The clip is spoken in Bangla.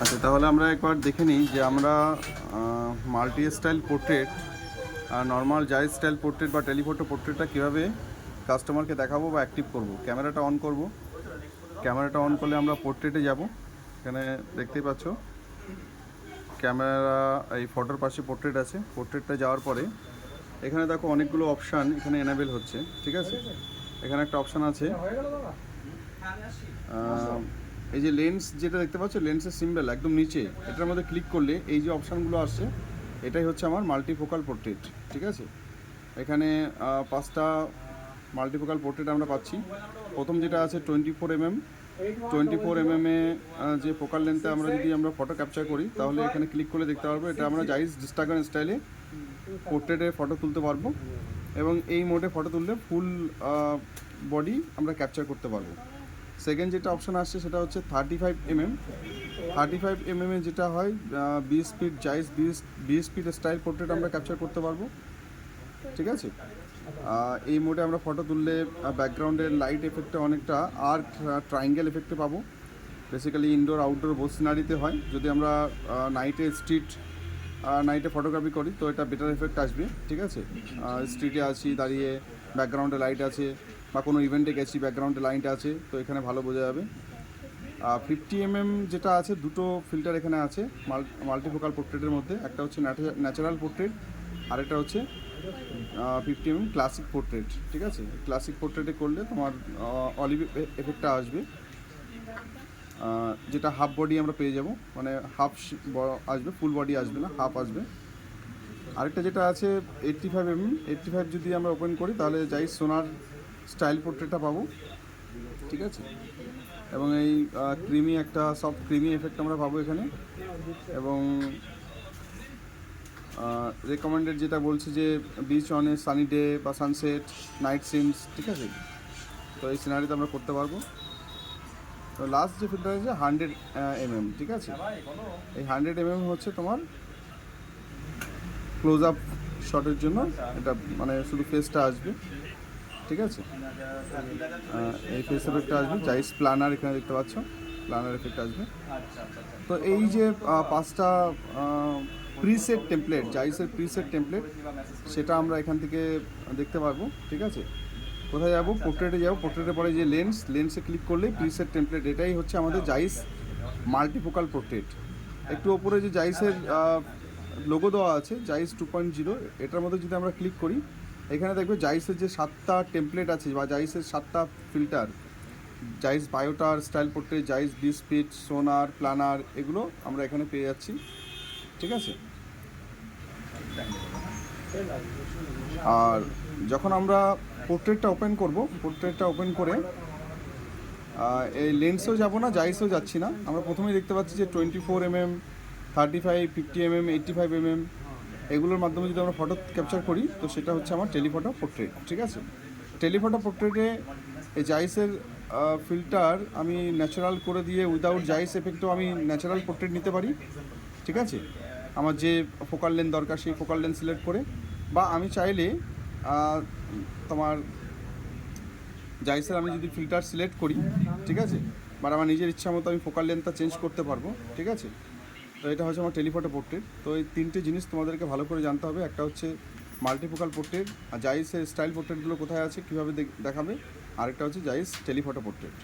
আচ্ছা, তাহলে আমরা একবার দেখে নিই যে আমরা মাল্টি স্টাইল পোর্ট্রেট আর নর্মাল জায়েজ স্টাইল পোর্ট্রেট বা টেলিফটো পোর্ট্রেটটা কীভাবে কাস্টমারকে দেখাবো বা অ্যাক্টিভ করব। ক্যামেরাটা অন করব। ক্যামেরাটা অন করলে আমরা পোর্ট্রেটে যাব। এখানে দেখতেই পাচ্ছ ক্যামেরা, এই ফটোর পাশে পোর্ট্রেট আছে। পোর্ট্রেটটা যাওয়ার পরে এখানে দেখো অনেকগুলো অপশান এখানে এনাবেল হচ্ছে, ঠিক আছে। এখানে একটা অপশান আছে, এই যে লেন্স যেটা দেখতে পাচ্ছ, লেন্সের সিম্বল একদম নিচে, এটার মধ্যে ক্লিক করলে এই যে অপশানগুলো আসছে, এটাই হচ্ছে আমার মাল্টিফোকাল পোর্ট্রেট, ঠিক আছে। এখানে 5টা মাল্টিফোকাল পোর্ট্রেট আমরা পাচ্ছি। প্রথম যেটা আছে 24mm। 24mm যে ফোকাল লেন্থে আমরা ফটো ক্যাপচার করি, তাহলে এখানে ক্লিক করলে দেখতে পারবো এটা আমরা জাইজ ডিস্টাগান স্টাইলে পোর্ট্রেটে ফটো তুলতে পারবো, এবং এই মোডে ফটো তুললে ফুল বডি আমরা ক্যাপচার করতে পারবো। সেকেন্ড যেটা অপশান আসছে সেটা হচ্ছে 35mm। 35mm এ যেটা হয় 20 ফিট জাইজ 20 ফিট স্টাইল পোর্ট্রেট আমরা ক্যাপচার করতে পারবো, ঠিক আছে। এই মোডে আমরা ফটো তুললে ব্যাকগ্রাউন্ডের লাইট এফেক্টে অনেকটা আর্ক ট্রাইঙ্গেল এফেক্টে পাবো। বেসিক্যালি ইনডোর আউটডোর বোথ সিনারিতে হয়। যদি আমরা নাইটে নাইটে ফটোগ্রাফি করি তো এটা বেটার এফেক্ট আসবে, ঠিক আছে। স্ট্রিটে আছি দাঁড়িয়ে, ব্যাকগ্রাউন্ডে লাইট আছে, বা কোনো ইভেন্টে গেছি ব্যাকগ্রাউন্ডে লাইট আছে, তো এখানে ভালো বোঝা যাবে। 50mm যেটা আছে, দুটো ফিল্টার এখানে আছে মাল্টিফোকাল পোর্ট্রেটের মধ্যে। একটা হচ্ছে ন্যাচারাল পোর্ট্রেট, আরেকটা হচ্ছে 50mm ক্লাসিক পোর্ট্রেট, ঠিক আছে। ক্লাসিক পোর্ট্রেটে করলে তোমার অলিভ এফেক্টটা আসবে, যেটা হাফ বডি আমরা পেয়ে যাব, মানে হাফ আসবে, ফুল বডি আসবে না, হাফ আসবে। আরেকটা যেটা আছে 85mm। 85 যদি আমরা ওপেন করি তাহলে জাইজ সোনার স্টাইল পোর্ট্রেটটা পাবো, ঠিক আছে। এবং এই ক্রিমি একটা সফট ক্রিমি এফেক্ট আমরা পাবো এখানে। এবং রেকমেন্ডেড যেটা বলছে যে beach on a sunny day বা সানসেট, নাইট সিনস, ঠিক আছে। তো এই সিনারিতে আমরা করতে পারবো। তো লাস্ট যে ফিল্টার আছে 100mm, ঠিক আছে। এই 100mm হচ্ছে তোমার ক্লোজ আপ শটের জন্য, এটা মানে শুধু ফেসটা আসবে, ঠিক আছে। এই ফেস এফেক্টটা আসবে, জাইস প্ল্যানার এখানে দেখতে পাচ্ছ, প্ল্যানার এফেক্ট আসবে। তো এই যে 5টা প্রিসেট টেমপ্লেট, জাইসের প্রিসেট টেমপ্লেট, সেটা আমরা এখান থেকে দেখতে পারবো, ঠিক আছে। কোথায় যাবো? পোর্ট্রেটে যাবো। পোর্ট্রেটে পরে যে লেন্সে ক্লিক করলে প্রিসেট টেমপ্লেট, এটাই হচ্ছে আমাদের জাইস মাল্টিফোকাল পোর্ট্রেট। একটু ওপরে যে জাইসের লোগো দেওয়া আছে, জাইস 2.0, এটার মধ্যে যদি আমরা ক্লিক করি, এখানে দেখবে জাইসের যে 7টা টেমপ্লেট আছে বা জাইসের 7টা ফিল্টার, জাইস বায়োটার স্টাইল পোর্ট্রেট, জাইস 20 ফিট, সোনার, প্ল্যানার, এগুলো আমরা এখানে পেয়ে যাচ্ছি, ঠিক আছে। আর যখন আমরা পোর্ট্রেটটা ওপেন করব, পোর্ট্রেটটা ওপেন করে এই লেন্সেও যাব না, জাইসেও যাচ্ছি না, আমরা প্রথমেই দেখতে পাচ্ছি যে 24mm, 35, 50mm, 85mm, এগুলোর মাধ্যমে যদি আমরা ফটো ক্যাপচার করি তো সেটা হচ্ছে আমার টেলিফটো পোর্ট্রেট, ঠিক আছে। টেলিফটো পোর্ট্রেটে এই জাইসের ফিল্টার আমি ন্যাচারাল করে দিয়ে উইদাউট জাইস এফেক্টও আমি ন্যাচারাল পোর্ট্রেট নিতে পারি, ঠিক আছে। আমার যে ফোকাল লেন্থ দরকার সেই ফোকাল লেন্থ সিলেক্ট করে, বা আমি চাইলে তোমার জাইসের আমি যদি ফিল্টার সিলেক্ট করি, ঠিক আছে, বাট আমার নিজের ইচ্ছা মতো আমি ফোকাল লেন্থটা চেঞ্জ করতে পারবো, ঠিক আছে। তো এটা হচ্ছে আমার টেলিফটো পোর্ট্রেট। তো এই 3টে জিনিস তোমাদেরকে ভালো করে জানতে হবে। একটা হচ্ছে মাল্টিফোকাল পোর্ট্রেট, আর জাইসের স্টাইল পোর্ট্রেটগুলো কোথায় আছে, কীভাবে দেখাবে, আরেকটা হচ্ছে জাইস টেলিফটো পোর্ট্রেট।